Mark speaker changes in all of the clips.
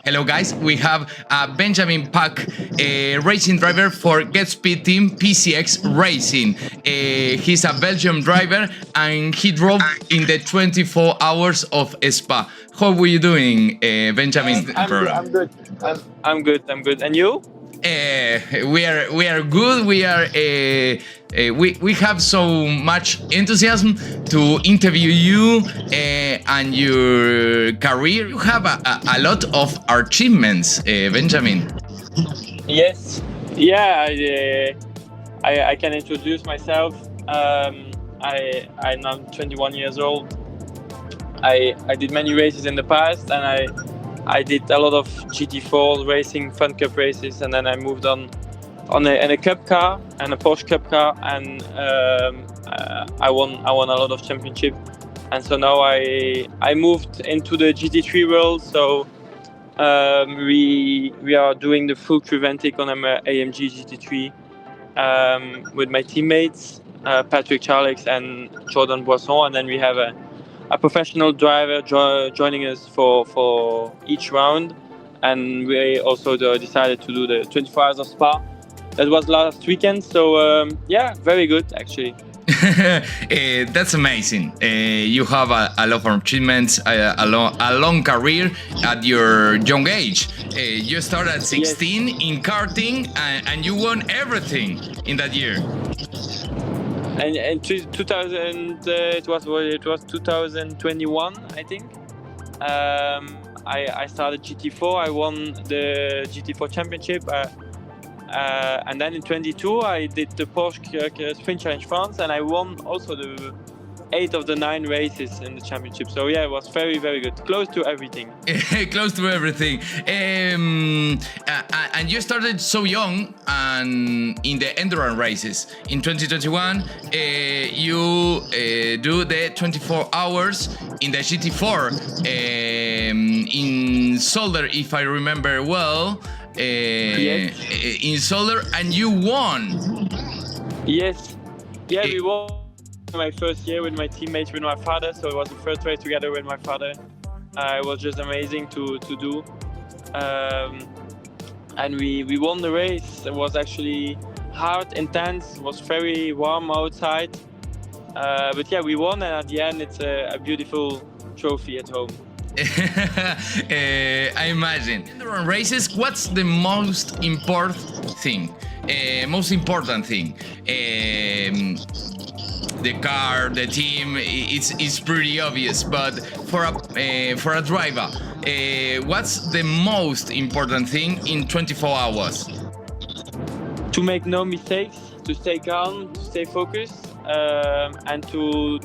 Speaker 1: Hello guys, we have Benjamin Paque, a racing driver for GoSpeed team PCX Racing. He's a Belgian driver and he drove in the 24 hours of Spa. How are you doing, Benjamin?
Speaker 2: I'm good. I'm good. I'm good. And you?
Speaker 1: We are good. We have so much enthusiasm to interview you and your career. You have a lot of achievements, Benjamin.
Speaker 2: Yes. Yeah. I can introduce myself. I'm now 21 years old. I did many races in the past, and I did a lot of GT4 racing, Fun Cup races, and then I moved on in a Cup car and a Porsche Cup car, and I won a lot of championship, and so now I moved into the GT3 world. So we are doing the full Creventic on an AMG GT3 with my teammates Patrick Charlex and Jordan Boisson, and then we have a professional driver joining us for each round, and we also decided to do the 24 hours of Spa. That was last weekend, so yeah, very good actually.
Speaker 1: That's amazing. You have a lot of achievements, a long career at your young age. You started at 16
Speaker 2: Yes.
Speaker 1: in karting, and you won everything in that year.
Speaker 2: And 2000, it was 2021, I think. I started GT4. I won the GT4 championship, and then in 22 I did the Porsche Sprint Challenge France, and I won also the 8 of the 9 races in the championship. So yeah, it was very, very good, close to everything.
Speaker 1: Close to everything. And you started so young and in the endurance races. In 2021, you do the 24 hours in the GT4 in Solder, if I remember well.
Speaker 2: Yes.
Speaker 1: In Solder, and you won.
Speaker 2: Yes. Yeah, we won my first year with my teammates, with my father. So it was the first race together with my father. It was just amazing to do. And we won the race. It was actually hard, intense. It was very warm outside. But yeah, we won, and at the end, it's a beautiful trophy at home.
Speaker 1: I imagine. Endurance races, what's the most important thing? The car, the team, it's pretty obvious. But for a driver, what's the most important thing in 24 hours?
Speaker 2: To make no mistakes, to stay calm, to stay focused, and to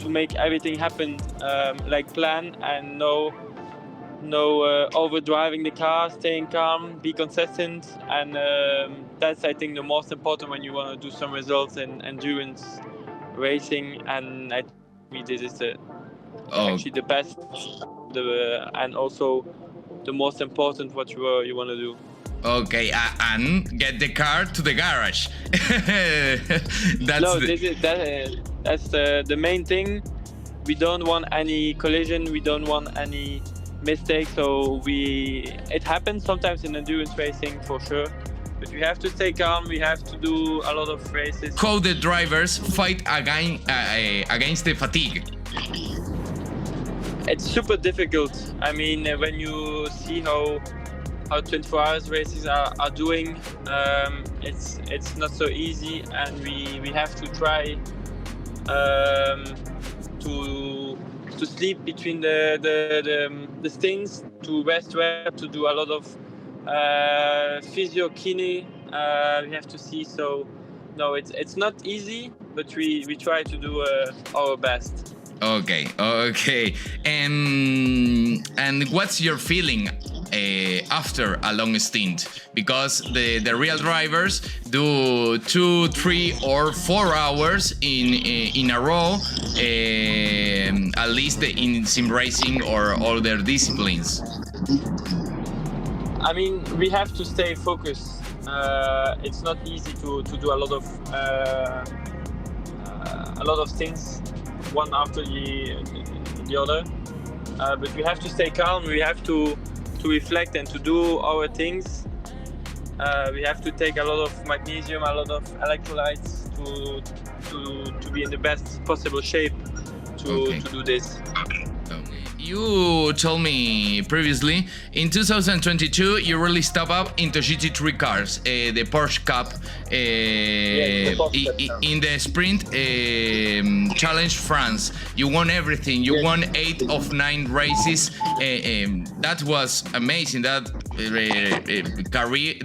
Speaker 2: make everything happen like plan, and no overdriving the car, staying calm, be consistent, and that's, I think, the most important when you want to do some results in endurance racing. And I think this is actually the best, and also the most important what you want to do.
Speaker 1: Okay, and get the car to the garage.
Speaker 2: That's the main thing. We don't want any collision. We don't want any mistakes. So it happens sometimes in endurance racing for sure, but we have to stay calm. We have to do a lot of races.
Speaker 1: How the drivers fight against the fatigue?
Speaker 2: It's super difficult. I mean, when you see how 24 hours races are doing, it's not so easy, and we have to try to sleep between the stints, to rest well, to do a lot of physio kine. We have to see. So no, it's not easy, but we try to do our best.
Speaker 1: Okay. And what's your feeling after a long stint? Because the real drivers do 2, 3, or 4 hours in a row, at least in sim racing or other disciplines.
Speaker 2: I mean, we have to stay focused. It's not easy to do a lot of things one after the other, but we have to stay calm. We have to reflect and to do our things, we have to take a lot of magnesium, a lot of electrolytes to be in the best possible shape to do this.
Speaker 1: You told me previously in 2022 you really step up into GT3 cars, the Porsche Cup, in the sprint challenge France. You won everything. You won 8 of 9 races. That was amazing. That career,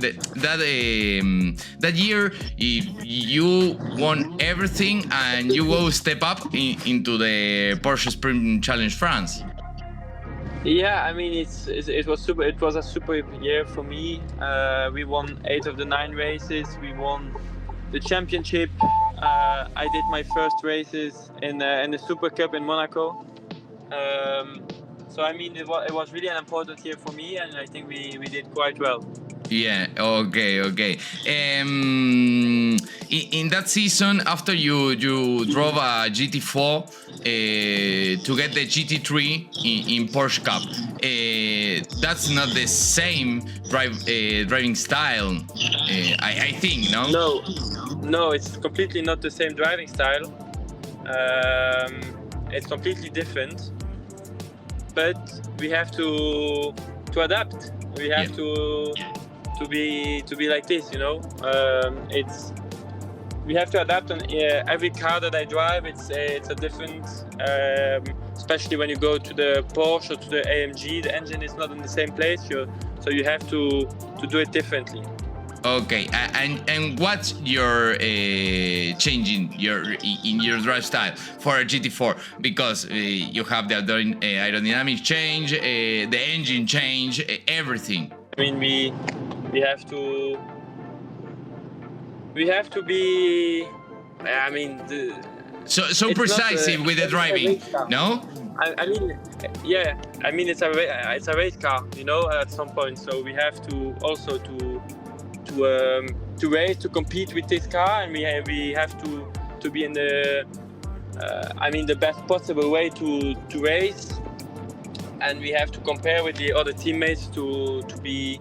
Speaker 1: that year, you won everything, and you go step up into the Porsche Sprint Challenge France.
Speaker 2: Yeah, I mean it was super. It was a super year for me. We won 8 of the 9 races. We won the championship. I did my first races in the Super Cup in Monaco. So I mean it was really an important year for me, and I think we did quite well.
Speaker 1: Yeah. Okay. In that season, after you drove a GT4 to get the GT3 in Porsche Cup, that's not the same driving style. I think, no.
Speaker 2: No, it's completely not the same driving style. It's completely different. But we have to adapt. We have to be like this, you know. We have to adapt on every car that I drive. It's a different, especially when you go to the Porsche or to the AMG. The engine is not in the same place, so you have to do it differently.
Speaker 1: Okay, and what's your changing in your drive style for a GT4? Because you have the aerodynamic change, the engine change, everything.
Speaker 2: I mean, we have to be. I mean,
Speaker 1: so precise with the driving, no?
Speaker 2: I mean, yeah. I mean, it's a race car, you know. At some point, so we have to also to race, to compete with this car, and we have to be in the the best possible way to race, and we have to compare with the other teammates to be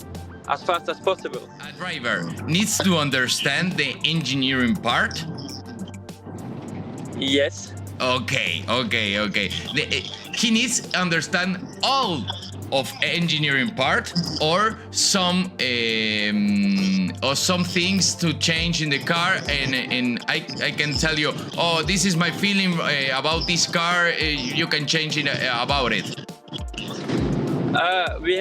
Speaker 2: as fast as possible.
Speaker 1: A driver needs to understand the engineering part.
Speaker 2: Yes.
Speaker 1: Okay. He needs to understand all of engineering part, or some things to change in the car, and I can tell you, oh, this is my feeling about this car. You can change it about it.
Speaker 2: We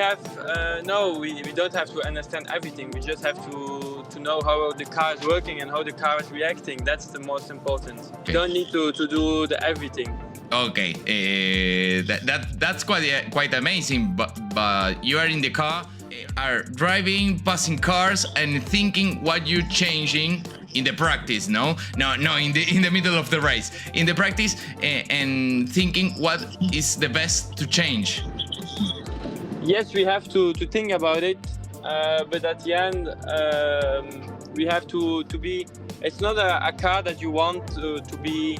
Speaker 2: don't have to understand everything. We just have to know how the car is working and how the car is reacting. That's the most important.
Speaker 1: Okay.
Speaker 2: You don't need to do everything.
Speaker 1: Okay, that's quite amazing. But you are in the car, are driving, passing cars, and thinking what you're changing in the practice. No, in the middle of the race, in the practice, and thinking what is the best to change.
Speaker 2: Yes, we have to think about it, but at the end, we have to be. It's not a car that you want to be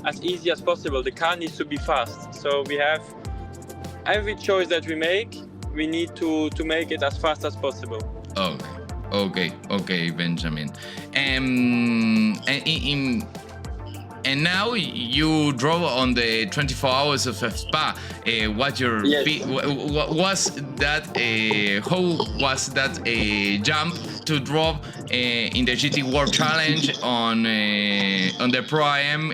Speaker 2: as easy as possible. The car needs to be fast. So we have every choice that we make, we need to make it as fast as possible. Okay, Benjamin. And now you drove on the 24 hours of Spa. What your what was that? How was that jump to drop in the GT World Challenge on the Pro AM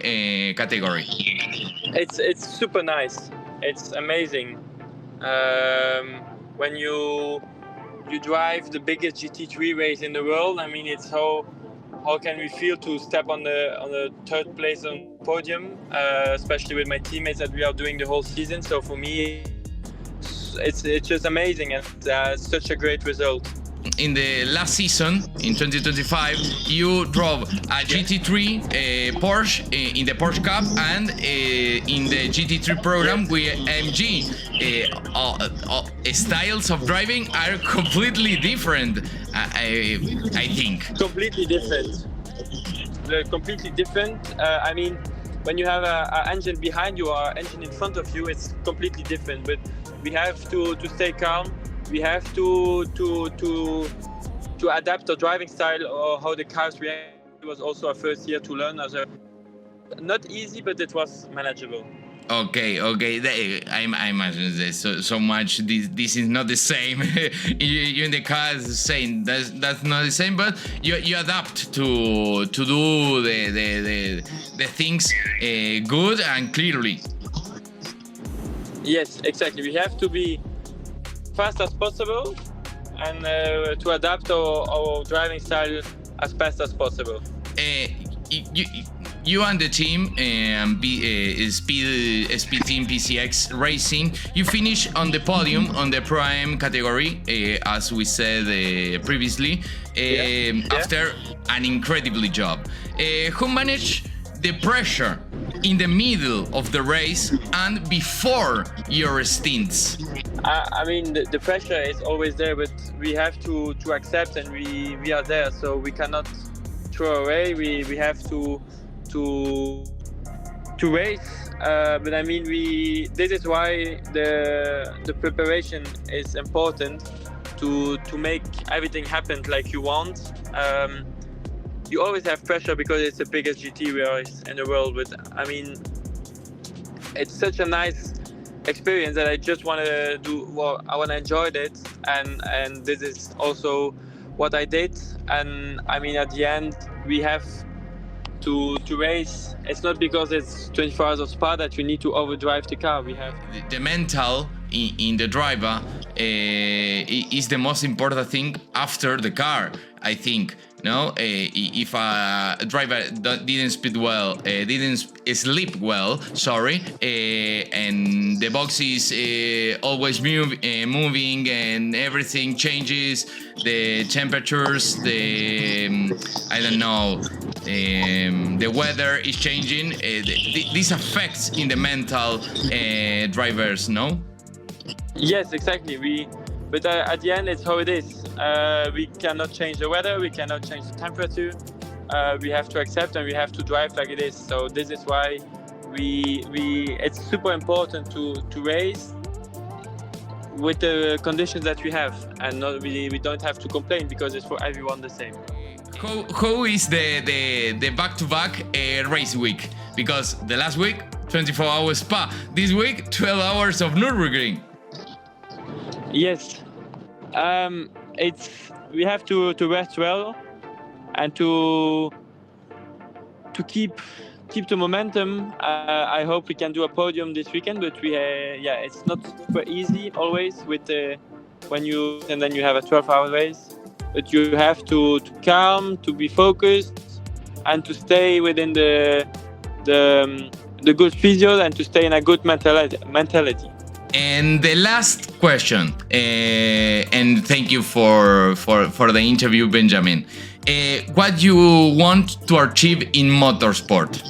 Speaker 2: category? It's super nice. It's amazing. When you drive the biggest GT3 race in the world, I mean, it's how can we feel to step on the third place on the podium, especially with my teammates that we are doing the whole season. So for me, it's just amazing, and such a great result.
Speaker 1: In the last season, in 2025, you drove a GT3 Porsche in the Porsche Cup, and in the GT3 program with AMG. Styles of driving are completely different, I think.
Speaker 2: Completely different. They're completely different. I mean, when you have an engine behind you or an engine in front of you, it's completely different. But we have to stay calm. we have to adapt our driving style or how the cars react. It was also our first year to learn. Not easy, but it was manageable.
Speaker 1: Okay. I imagine this so much. This is not the same. You in the car is saying that's not the same, but you adapt to do the things good and clearly.
Speaker 2: Yes, exactly. We have to be fast as possible and to adapt our driving style as fast as possible.
Speaker 1: You and the team, Speed Team PCX Racing, you finish on the podium on the prime category, as we said previously, after an incredible job. Who managed the pressure in the middle of the race and before your stints?
Speaker 2: I mean, the pressure is always there, but we have to accept, and we are there, so we cannot throw away. We have to race, but I mean, this is why the preparation is important to make everything happen like you want. You always have pressure because it's the biggest GT race in the world, but I mean, it's such a nice experience that I just want to do. Well, I want to enjoy it, and this is also what I did. And I mean, at the end, we have to race. It's not because it's 24 hours of Spa that you need to overdrive the car. We have
Speaker 1: the mental in the driver is the most important thing after the car, I think. No, if a driver didn't speed well, didn't sleep well, sorry, and the box is always moving and everything changes, the temperatures, I don't know, the weather is changing. This affects in the mental drivers, no?
Speaker 2: Yes, exactly. But at the end, it's how it is. We cannot change the weather, we cannot change the temperature. We have to accept, and we have to drive like it is. So this is why it's super important to race with the conditions that we have, and we don't have to complain because it's for everyone the same.
Speaker 1: How is the back-to-back race week? Because the last week 24 hours Spa, this week 12 hours of Nürburgring.
Speaker 2: Yes, we have to rest well and to keep the momentum. I hope we can do a podium this weekend, but it's not super easy always with when you have a 12-hour race. But you have to calm, to be focused, and to stay within the good physio and to stay in a good mentality.
Speaker 1: And the last question, and thank you for the interview, Benjamin. What you want to achieve in motorsport?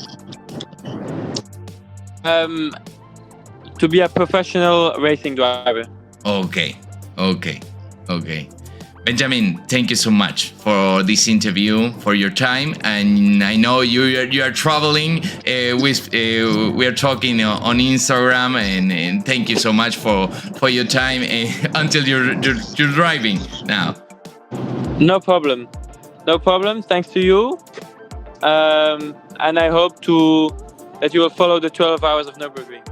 Speaker 2: To be a professional racing driver.
Speaker 1: Okay. Benjamin, thank you so much for this interview, for your time, and I know you are traveling. We are talking on Instagram, and thank you so much for your time until you're driving now.
Speaker 2: No problem. Thanks to you, and I hope that you will follow the 12 hours of Nürburgring.